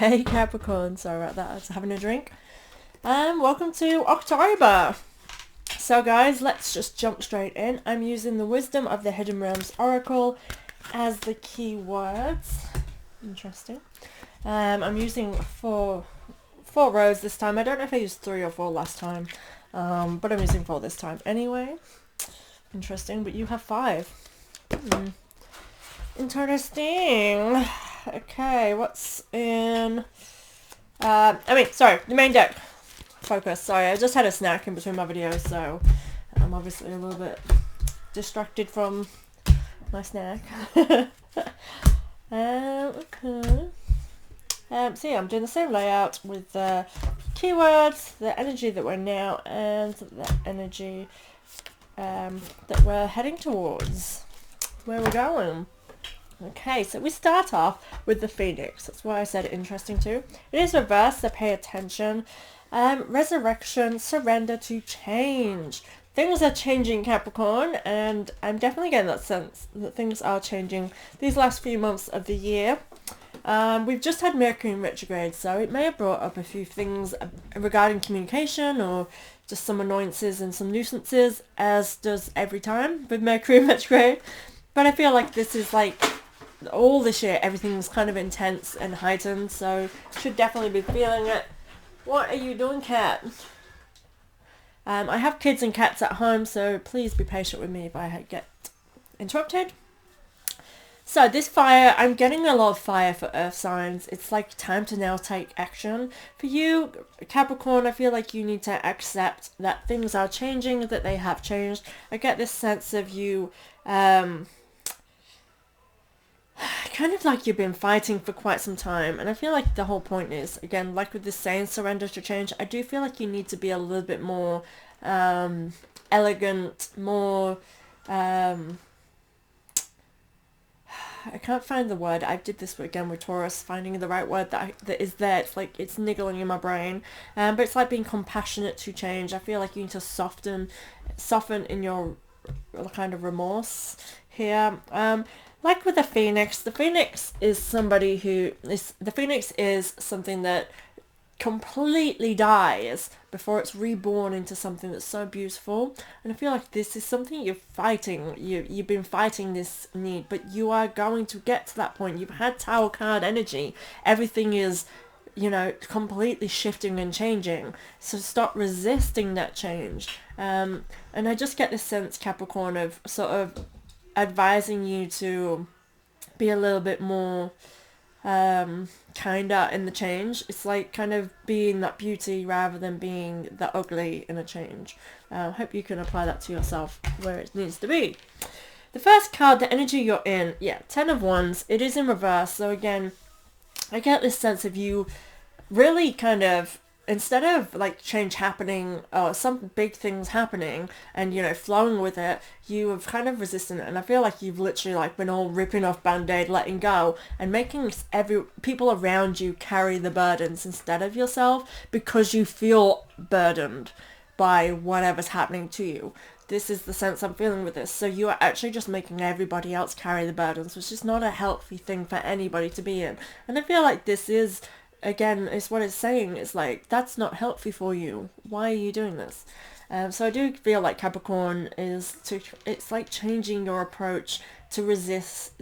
Hey Capricorn, sorry about that, I was having a drink. And welcome to October. So guys, let's just jump straight in. I'm using the Wisdom of the Hidden Realms Oracle as the key words. Interesting. I'm using four rows this time. I don't know if I used 3 or 4 last time, but I'm using 4 this time anyway. Interesting, but you have 5. Interesting. Okay, what's in... sorry, the main deck. Focus. Sorry, I just had a snack in between my videos, so I'm obviously a little bit distracted from my snack. Okay. So yeah, I'm doing the same layout with the keywords, the energy that we're now, and the energy that we're heading towards, where we're going. Okay, so we start off with the Phoenix. That's why I said interesting too. It is reversed, so pay attention. Resurrection, surrender to change. Things are changing, Capricorn, and I'm definitely getting that sense that things are changing these last few months of the year. We've just had Mercury in retrograde, so it may have brought up a few things regarding communication or just some annoyances and some nuisances, as does every time with Mercury in retrograde. But I feel like this is like all this year, everything's kind of intense and heightened, so should definitely be feeling it. What are you doing, cat? I have kids and cats at home, so please be patient with me if I get interrupted. So this fire, I'm getting a lot of fire for earth signs. It's like time to now take action. For you, Capricorn, I feel like you need to accept that things are changing, that they have changed. I get this sense of you, kind of like you've been fighting for quite some time, and I feel like the whole point is, again, like with this saying, surrender to change. I do feel like you need to be a little bit more elegant, more I can't find the word. I did this again with Taurus, finding the right word that is there. It's like it's niggling in my brain, but it's like being compassionate to change. I feel like you need to soften in your kind of remorse here. Like with the Phoenix is somebody who is, the Phoenix is something that completely dies before it's reborn into something that's so beautiful. And I feel like this is something you're fighting. You've been fighting this need, but you are going to get to that point. You've had Tower card energy. Everything is, completely shifting and changing. So stop resisting that change. And I just get this sense, Capricorn, of sort of advising you to be a little bit more kinder in the change. It's like kind of being that beauty rather than being the ugly in a change. Hope you can apply that to yourself where it needs to be. The first card, the energy you're in, yeah, 10 of Wands. It is in reverse, so again, I get this sense of you really kind of, instead of like change happening or some big things happening and flowing with it, you have kind of resisted it. And I feel like you've literally like been all ripping off band-aid, letting go, and making people around you carry the burdens instead of yourself, because you feel burdened by whatever's happening to you. This is the sense I'm feeling with this. So you are actually just making everybody else carry the burdens, which is not a healthy thing for anybody to be in. And I feel like this is, again, it's what it's saying. It's like, that's not healthy for you. Why are you doing this? So I do feel like Capricorn it's like changing your approach to resist,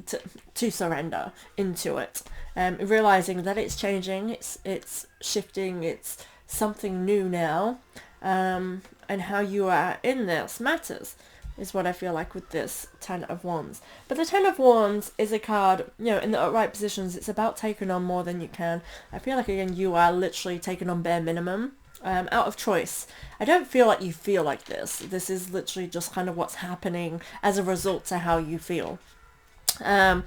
to surrender into it. Realizing that it's changing, it's shifting, it's something new now. And how you are in this matters, is what I feel like with this 10 of Wands. But the 10 of Wands is a card, in the upright positions, it's about taking on more than you can. I feel like, again, you are literally taking on bare minimum, out of choice. I don't feel like you feel like this. This is literally just kind of what's happening as a result to how you feel. The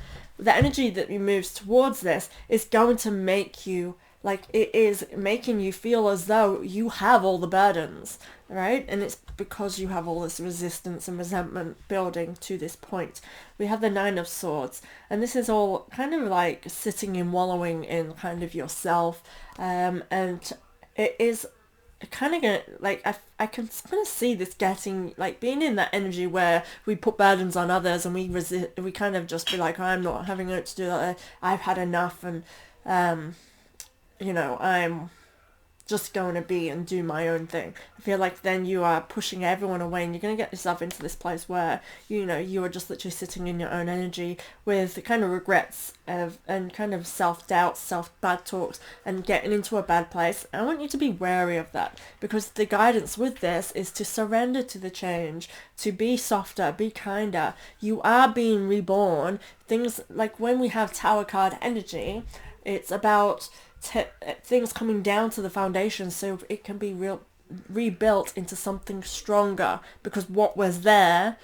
energy that moves towards this is going to make you, like, it is making you feel as though you have all the burdens, right? And it's because you have all this resistance and resentment building to this point. We have the 9 of Swords, and this is all kind of like sitting and wallowing in kind of yourself, and it is kind of gonna, like, I can kind of see this getting, like, being in that energy where we put burdens on others and we resist, we kind of just be like, I'm not having it to do that, I've had enough, and you know, I'm just going to be and do my own thing. I feel like then you are pushing everyone away, and you're going to get yourself into this place where, you know, you are just literally sitting in your own energy with the kind of regrets of, and kind of self-doubt, bad talks, and getting into a bad place. I want you to be wary of that, because the guidance with this is to surrender to the change, to be softer, be kinder. You are being reborn. Things like when we have Tower card energy, it's about things coming down to the foundation so it can be rebuilt into something stronger, because what was there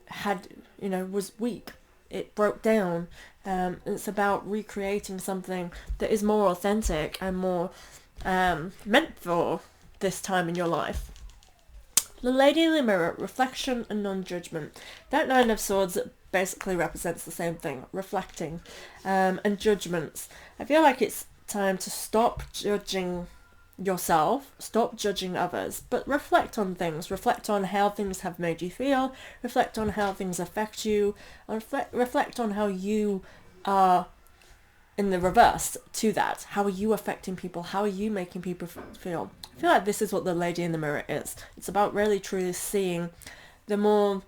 had, you know, was weak. It broke down. It's about recreating something that is more authentic and more meant for this time in your life. The Lady in the Mirror, reflection and non-judgment. That Nine of Swords basically represents the same thing, reflecting and judgments. I feel like it's time to stop judging yourself, stop judging others, but reflect on things. Reflect on how things have made you feel, reflect on how things affect you, and reflect on how you are in the reverse to that. How are you affecting people? How are you making people feel? I feel like this is what the Lady in the Mirror is. It's about really truly seeing the more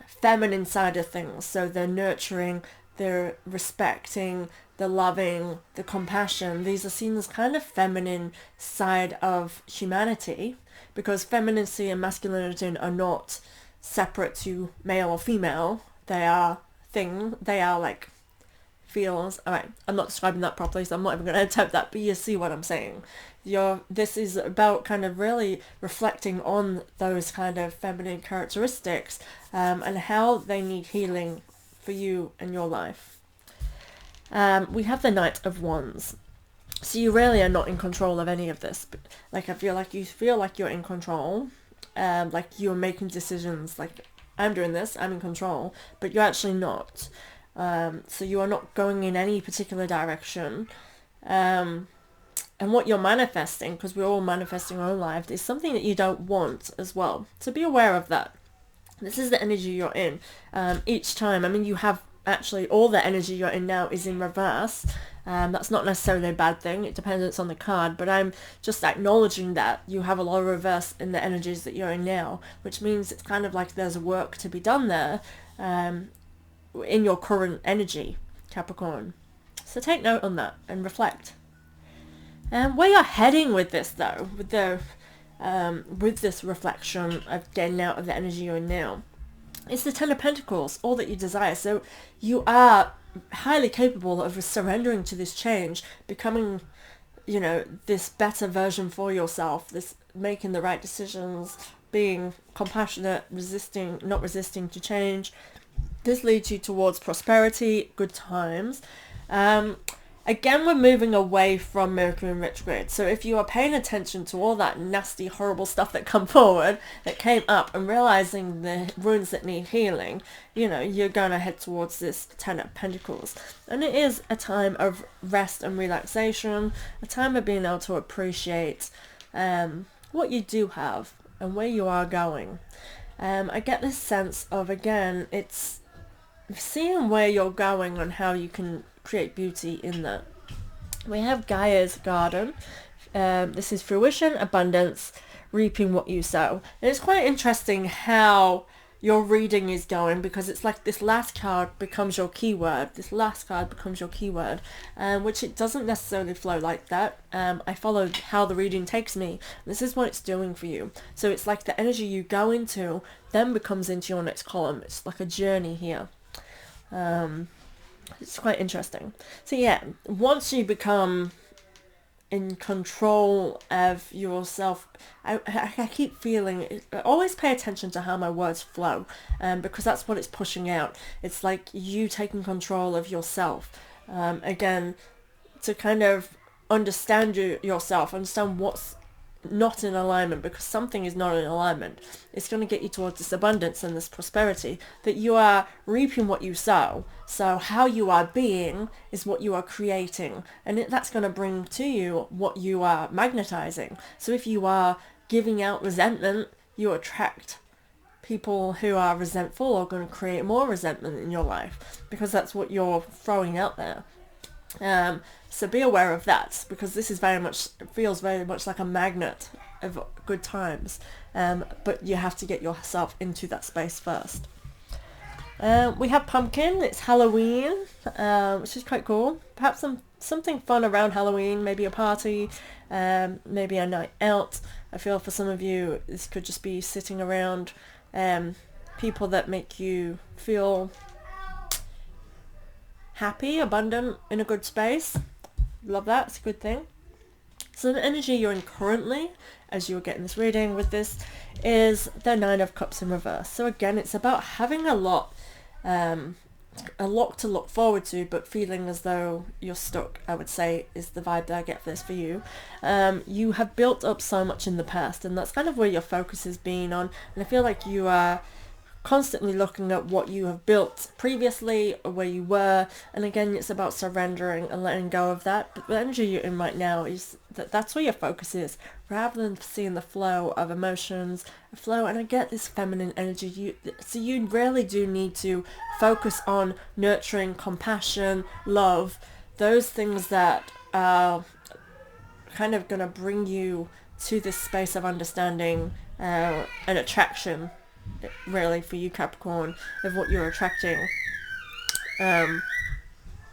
feminine side of things. So they're nurturing, they're respecting, the loving, the compassion. These are seen as kind of feminine side of humanity, because femininity and masculinity are not separate to male or female. They are like feels. Alright, I'm not describing that properly, so I'm not even going to attempt that, but you see what I'm saying. This is about kind of really reflecting on those kind of feminine characteristics and how they need healing for you and your life. We have the Knight of Wands. So you really are not in control of any of this. Like, I feel like you feel like you're in control. Like you're making decisions. Like, I'm doing this, I'm in control. But you're actually not. So you are not going in any particular direction. And what you're manifesting, because we're all manifesting our own lives, is something that you don't want as well. So be aware of that. This is the energy you're in. Each time, I mean, you have actually all the energy you're in now is in reverse. That's not necessarily a bad thing. It depends on the card, but I'm just acknowledging that you have a lot of reverse in the energies that you're in now, which means it's kind of like there's work to be done there in your current energy, Capricorn. So take note on that and reflect. Where you're heading with this, though, with this reflection of getting out of the energy you're in now, it's the Ten of Pentacles, all that you desire. So you are highly capable of surrendering to this change, becoming, you know, this better version for yourself, this making the right decisions, being compassionate, not resisting to change. This leads you towards prosperity, good times. Again, we're moving away from Mercury in retrograde. So if you are paying attention to all that nasty, horrible stuff that came up, and realizing the wounds that need healing, you know, you're going to head towards this Ten of Pentacles. And it is a time of rest and relaxation, a time of being able to appreciate what you do have and where you are going. I get this sense of, again, it's seeing where you're going and how you can create beauty in that. We have Gaia's garden. This is fruition, abundance, reaping what you sow. And it's quite interesting how your reading is going, because it's like this last card becomes your keyword. Which it doesn't necessarily flow like that. I followed how the reading takes me. This is what it's doing for you. So it's like the energy you go into then becomes into your next column. It's like a journey here. It's quite interesting. So yeah, once you become in control of yourself, I keep feeling, always pay attention to how my words flow, because that's what it's pushing out. It's like you taking control of yourself. Again, to kind of understand yourself, understand what's not in alignment, because something is not in alignment. It's going to get you towards this abundance and this prosperity, that you are reaping what you sow. So how you are being is what you are creating, and that's going to bring to you what you are magnetizing. So if you are giving out resentment, you attract people who are resentful or going to create more resentment in your life, because that's what you're throwing out there. So be aware of that, because this is feels very much like a magnet of good times. But you have to get yourself into that space first. We have pumpkin. It's Halloween, which is quite cool. Perhaps something fun around Halloween, maybe a party, maybe a night out. I feel for some of you this could just be sitting around people that make you feel happy, abundant, in a good space. Love that. It's a good thing. So the energy you're in currently, as you're getting this reading with this, is the Nine of Cups in reverse. So again, it's about having a lot to look forward to, but feeling as though you're stuck, I would say, is the vibe that I get for this for you. You have built up so much in the past, and that's kind of where your focus has been on, and I feel like you are constantly looking at what you have built previously or where you were, and again, it's about surrendering and letting go of that. But the energy you're in right now is that's where your focus is, rather than seeing the flow of emotions, and I get this feminine energy. So you really do need to focus on nurturing, compassion, love, those things that are kind of going to bring you to this space of understanding and attraction, really, for you, Capricorn, of what you're attracting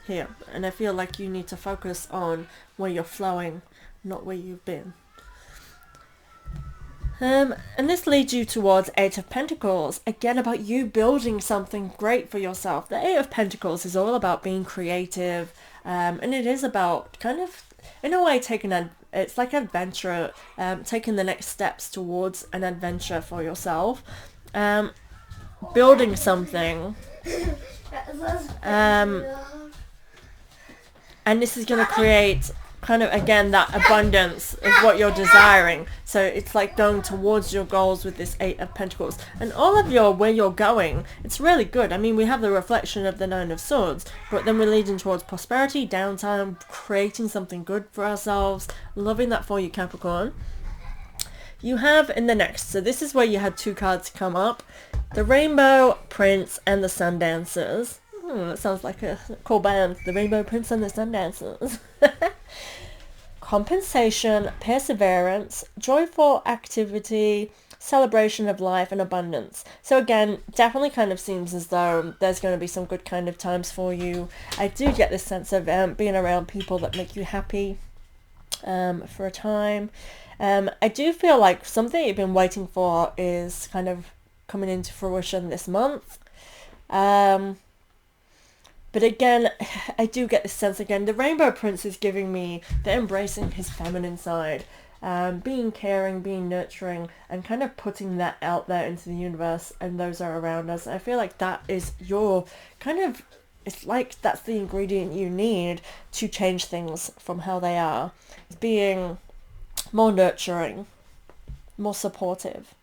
here. And I feel like you need to focus on where you're flowing, not where you've been. And this leads you towards Eight of Pentacles, again about you building something great for yourself. The Eight of Pentacles is all about being creative, and it is about kind of, in a way, it's like adventure, taking the next steps towards an adventure for yourself, building something, and this is going to create kind of, again, that abundance of what you're desiring. So it's like going towards your goals with this Eight of Pentacles, and all of where you're going, it's really good. I mean, we have the reflection of the Nine of Swords, but then we're leading towards prosperity, downtime, creating something good for ourselves. Loving that for you, Capricorn. You have in the next, so this is where you had two cards come up, the Rainbow Prince and the Sun Dancers. That sounds like a cool band, the Rainbow Prince and the Sun Dancers. Compensation, perseverance, joyful activity, celebration of life, and abundance. So again, definitely kind of seems as though there's going to be some good kind of times for you. I do get this sense of being around people that make you happy for a time. I do feel like something you've been waiting for is kind of coming into fruition this month. But again, I do get this sense again, the Rainbow Prince is giving me the embracing his feminine side, being caring, being nurturing, and kind of putting that out there into the universe and those are around us. I feel like that is your kind of, it's like that's the ingredient you need to change things from how they are. It's being more nurturing, more supportive.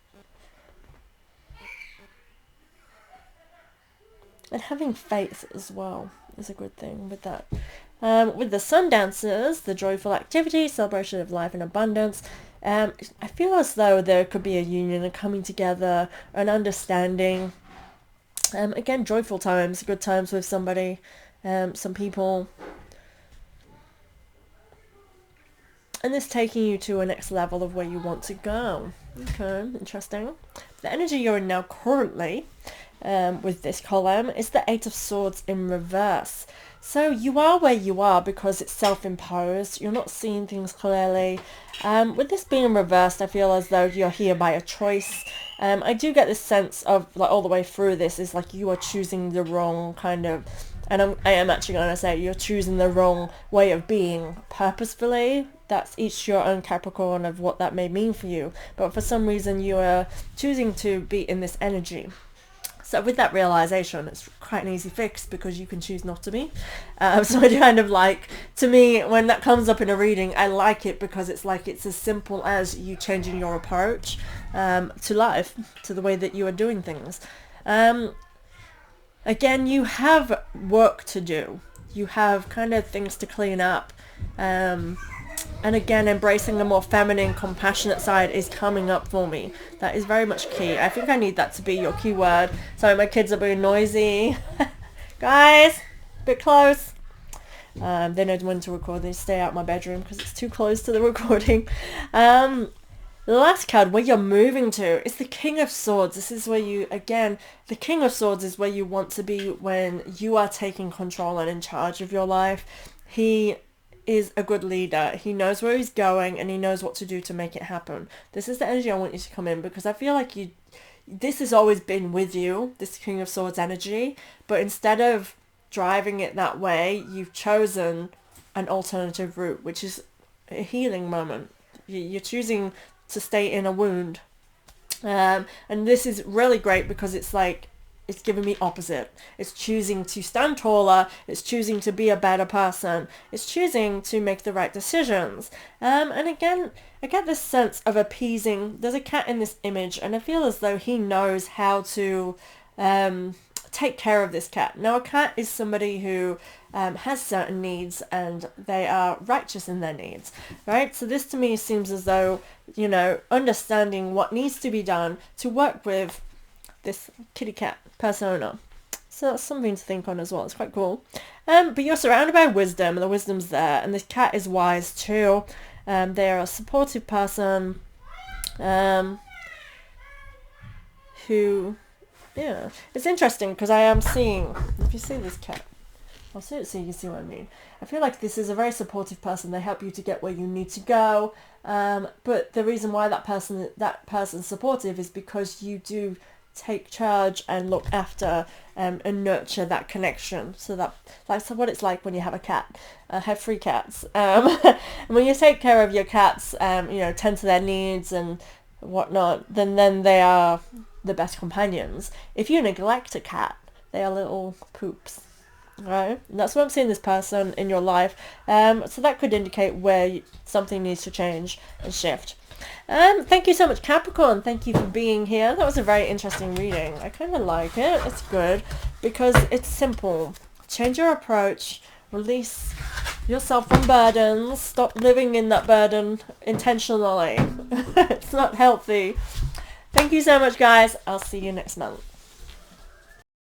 And having faith as well is a good thing with that. With the Sun Dancers, the joyful activity, celebration of life and abundance, I feel as though there could be a union, a coming together, an understanding. Again, joyful times, good times with somebody, some people. And this taking you to a next level of where you want to go. Okay, interesting. The energy you're in now currently, with this column, is the Eight of Swords in reverse. So you are where you are because it's self-imposed. You're not seeing things clearly. With this being reversed, I feel as though you're here by a choice. I do get this sense of, like, all the way through this is like you are choosing the wrong kind of, and I am actually going to say you're choosing the wrong way of being purposefully. That's each your own Capricorn of what that may mean for you. But for some reason you are choosing to be in this energy. So with that realization, it's quite an easy fix because you can choose not to be. So I kind of like, to me, when that comes up in a reading, I like it because it's like it's as simple as you changing your approach to life, to the way that you are doing things. Again, you have work to do. You have kind of things to clean up. And again, embracing the more feminine, compassionate side is coming up for me. That is very much key. I think I need that to be your keyword. Sorry, my kids are being noisy. Guys, a bit close. They know when to record. They stay out my bedroom because it's too close to the recording. The last card, where you're moving to, is the King of Swords. This is where you, again, the King of Swords is where you want to be when you are taking control and in charge of your life. He is a good leader. He knows where he's going and he knows what to do to make it happen. This is the energy I want you to come in, because I feel like this has always been with you, this King of Swords energy, but instead of driving it that way, you've chosen an alternative route, which is a healing moment. You're choosing to stay in a wound. And this is really great because it's like, it's giving me opposite. It's choosing to stand taller. It's choosing to be a better person. It's choosing to make the right decisions. And again, I get this sense of appeasing. There's a cat in this image, and I feel as though he knows how to take care of this cat. Now, a cat is somebody who has certain needs, and they are righteous in their needs, right? So this to me seems as though, you know, understanding what needs to be done to work with this kitty cat persona. So that's something to think on as well. It's quite cool. But you're surrounded by wisdom, and the wisdom's there, and this cat is wise too. They are a supportive person who, yeah, it's interesting because I am seeing, if you see this cat, I'll see it so you can see what I mean. I feel like this is a very supportive person. They help you to get where you need to go. But the reason why that person's supportive is because you do take charge and look after and nurture that connection. So that's what it's like when you have a cat. I have 3 cats. And when you take care of your cats, you know, tend to their needs and whatnot, then they are the best companions. If you neglect a cat, they are little poops. Right? And that's what I'm seeing this person in your life. So that could indicate where something needs to change and shift. Thank you so much, Capricorn. Thank you for being here. That was a very interesting reading. I kind of like it. It's good because it's simple. Change your approach. Release yourself from burdens. Stop living in that burden intentionally. It's not healthy. Thank you so much, guys. I'll see you next month.